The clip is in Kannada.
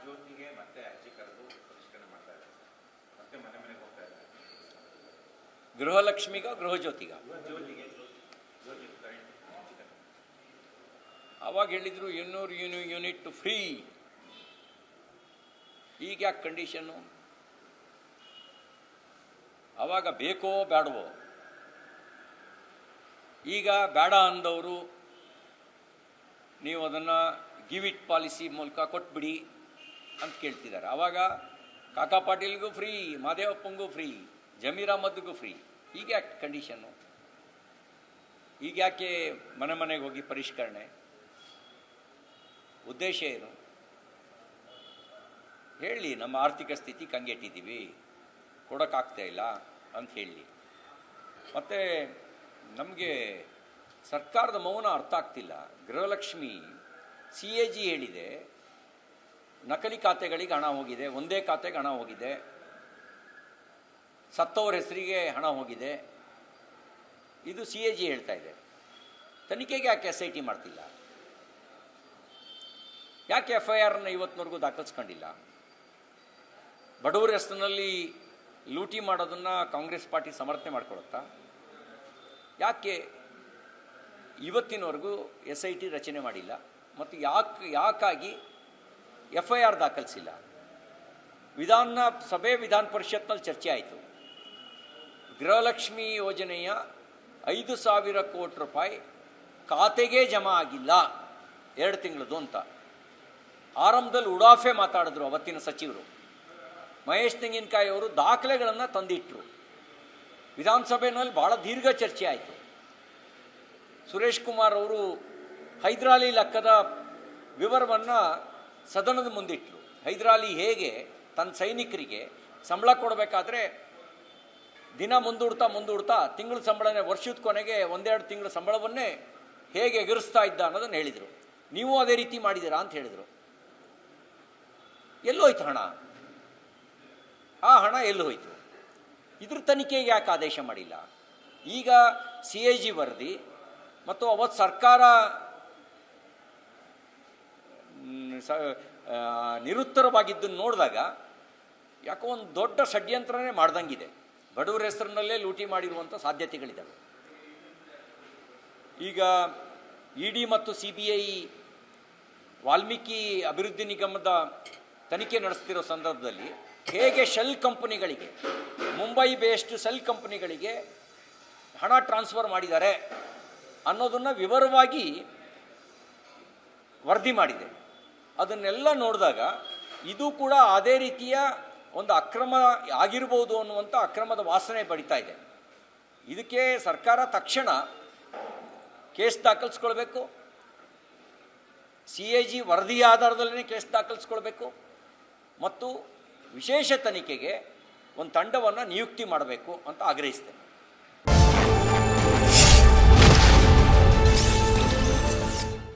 ಜ್ಯೋತಿಗೆ ಮತ್ತೆ ಅರ್ಜಿ ಕರೆದು ಪರಿಷ್ಕರಣೆ ಮಾಡ್ತಾ ಇದ್ದಾರೆ, ಮತ್ತೆ ಮನೆ ಮನೆಗೆ ಹೋಗ್ತಾ ಇದ್ದಾರೆ. ಗೃಹಲಕ್ಷ್ಮಿಗ ಗೃಹ ಜ್ಯೋತಿಗ ಜ್ಯೋತಿಗೆ ಅವಾಗ ಹೇಳಿದರು 200 ಯೂನಿಟ್ ಫ್ರೀ. ಈಗ ಯಾಕೆ ಕಂಡೀಷನ್ನು? ಆವಾಗ ಬೇಕೋ ಬೇಡವೋ? ಈಗ ಬೇಡ ಅಂದವರು ನೀವು ಅದನ್ನು ಗಿವ್ ಇಟ್ ಪಾಲಿಸಿ ಮೂಲಕ ಕೊಟ್ಬಿಡಿ ಅಂತ ಕೇಳ್ತಿದ್ದಾರೆ. ಆವಾಗ ಕಾಕಾ ಪಾಟೀಲ್ಗೂ ಫ್ರೀ, ಮಾದೇವಪ್ಪಂಗೂ ಫ್ರೀ, ಜಮೀರ್ ಅಹಮದ್ಗೂ ಫ್ರೀ. ಈಗ ಯಾಕೆ ಕಂಡೀಷನ್ನು? ಈಗ ಯಾಕೆ ಮನೆ ಮನೆಗೆ ಹೋಗಿ ಪರಿಷ್ಕರಣೆ? ಉದ್ದೇಶ ಏನು? ಹೇಳಿ, ನಮ್ಮ ಆರ್ಥಿಕ ಸ್ಥಿತಿ ಕಂಗೆಟ್ಟಿದ್ದೀವಿ, ಕೊಡೋಕ್ಕಾಗ್ತಾ ಇಲ್ಲ ಅಂತ ಹೇಳಿ. ಮತ್ತು ನಮಗೆ ಸರ್ಕಾರದ ಮೌನ ಅರ್ಥ ಆಗ್ತಿಲ್ಲ. ಗೃಹಲಕ್ಷ್ಮಿ CAG ಹೇಳಿದೆ, ನಕಲಿ ಖಾತೆಗಳಿಗೆ ಹಣ ಹೋಗಿದೆ, ಒಂದೇ ಖಾತೆಗೆ ಹಣ ಹೋಗಿದೆ, ಸತ್ತವರ ಹೆಸರಿಗೆ ಹಣ ಹೋಗಿದೆ. ಇದು CAG ಹೇಳ್ತಾ ಇದೆ. ತನಿಖೆಗೆ ಯಾಕೆ SIT ಮಾಡ್ತಿಲ್ಲ? ಯಾಕೆ FIRನ ಇವತ್ತಿನವರೆಗೂ ದಾಖಲಿಸ್ಕೊಂಡಿಲ್ಲ? ಬಡವರ ಹೆಸರಿನಲ್ಲಿ ಲೂಟಿ ಮಾಡೋದನ್ನು ಕಾಂಗ್ರೆಸ್ ಪಾರ್ಟಿ ಸಮರ್ಥನೆ ಮಾಡಿಕೊಡುತ್ತಾ? ಯಾಕೆ ಇವತ್ತಿನವರೆಗೂ SIT ರಚನೆ ಮಾಡಿಲ್ಲ? ಮತ್ತು ಯಾಕಾಗಿ FIR ದಾಖಲಿಸಿಲ್ಲ? ವಿಧಾನ ಪರಿಷತ್ನಲ್ಲಿ ಚರ್ಚೆ ಆಯಿತು. ಗೃಹಲಕ್ಷ್ಮಿ ಯೋಜನೆಯ 5,000 ಕೋಟಿ ರೂಪಾಯಿ ಖಾತೆಗೆ ಜಮಾ ಆಗಿಲ್ಲ 2 ತಿಂಗಳದು ಅಂತ ಆರಂಭದಲ್ಲಿ ಉಡಾಫೆ ಮಾತಾಡಿದ್ರು ಅವತ್ತಿನ ಸಚಿವರು. ಮಹೇಶ್ ತೆಂಗಿನಕಾಯಿ ಅವರು ದಾಖಲೆಗಳನ್ನು ತಂದಿಟ್ಟರು. ವಿಧಾನಸಭೆಯಲ್ಲಿ ಭಾಳ ದೀರ್ಘ ಚರ್ಚೆ ಆಯಿತು. ಸುರೇಶ್ ಕುಮಾರ್ ಅವರು ಹೈದರಾಲಿ ಲೆಕ್ಕದ ವಿವರವನ್ನು ಸದನದ ಮುಂದಿಟ್ಟರು. ಹೈದರಾಲಿ ಹೇಗೆ ತನ್ನ ಸೈನಿಕರಿಗೆ ಸಂಬಳ ಕೊಡಬೇಕಾದ್ರೆ ದಿನ ಮುಂದೂಡ್ತಾ ತಿಂಗಳ ಸಂಬಳನೇ, ವರ್ಷದ ಕೊನೆಗೆ 1-2 ತಿಂಗಳ ಸಂಬಳವನ್ನೇ ಹೇಗೆ ಎಗರಿಸ್ತಾ ಇದ್ದ ಅನ್ನೋದನ್ನು ಹೇಳಿದರು. ನೀವು ಅದೇ ರೀತಿ ಮಾಡಿದ್ದೀರಾ ಅಂತ ಹೇಳಿದರು. ಎಲ್ಲೋಯ್ತು ಹಣ? ಆ ಹಣ ಎಲ್ಲಿ ಹೋಯಿತು? ಇದ್ರ ತನಿಖೆಗೆ ಯಾಕೆ ಆದೇಶ ಮಾಡಿಲ್ಲ? ಈಗ CAG ವರದಿ ಮತ್ತು ಅವತ್ತು ಸರ್ಕಾರ ನಿರುತ್ತರವಾಗಿದ್ದನ್ನು ನೋಡಿದಾಗ ಯಾಕೋ ಒಂದು ದೊಡ್ಡ ಷಡ್ಯಂತ್ರನೇ ಮಾಡ್ದಂಗಿದೆ. ಬಡವರ ಹೆಸರಿನಲ್ಲೇ ಲೂಟಿ ಮಾಡಿರುವಂಥ ಸಾಧ್ಯತೆಗಳಿದ್ದಾವೆ. ಈಗ ED ಮತ್ತು CBI ವಾಲ್ಮೀಕಿ ಅಭಿವೃದ್ಧಿ ನಿಗಮದ ತನಿಖೆ ನಡೆಸ್ತಿರೋ ಸಂದರ್ಭದಲ್ಲಿ ಹೇಗೆ ಶೆಲ್ ಕಂಪನಿಗಳಿಗೆ, ಮುಂಬೈ ಬೇಸ್ಡ್ ಶೆಲ್ ಕಂಪನಿಗಳಿಗೆ ಹಣ ಟ್ರಾನ್ಸ್ಫರ್ ಮಾಡಿದ್ದಾರೆ ಅನ್ನೋದನ್ನು ವಿವರವಾಗಿ ವರದಿ ಮಾಡಿದೆ. ಅದನ್ನೆಲ್ಲ ನೋಡಿದಾಗ ಇದು ಕೂಡ ಅದೇ ರೀತಿಯ ಒಂದು ಅಕ್ರಮ ಆಗಿರ್ಬೋದು ಅನ್ನುವಂಥ ಅಕ್ರಮದ ವಾಸನೆ ಬಡಿತಾ ಇದೆ. ಇದಕ್ಕೆ ಸರ್ಕಾರ ತಕ್ಷಣ ಕೇಸ್ ದಾಖಲಿಸ್ಕೊಳ್ಬೇಕು. CAG ವರದಿ ಆಧಾರದಲ್ಲೇ ಕೇಸ್ ದಾಖಲಿಸ್ಕೊಳ್ಬೇಕು ಮತ್ತು ವಿಶೇಷ ತನಿಖೆಗೆ ಒಂದು ತಂಡವನ್ನು ನಿಯುಕ್ತಿ ಮಾಡಬೇಕು ಅಂತ ಆಗ್ರಹಿಸ್ತೇನೆ.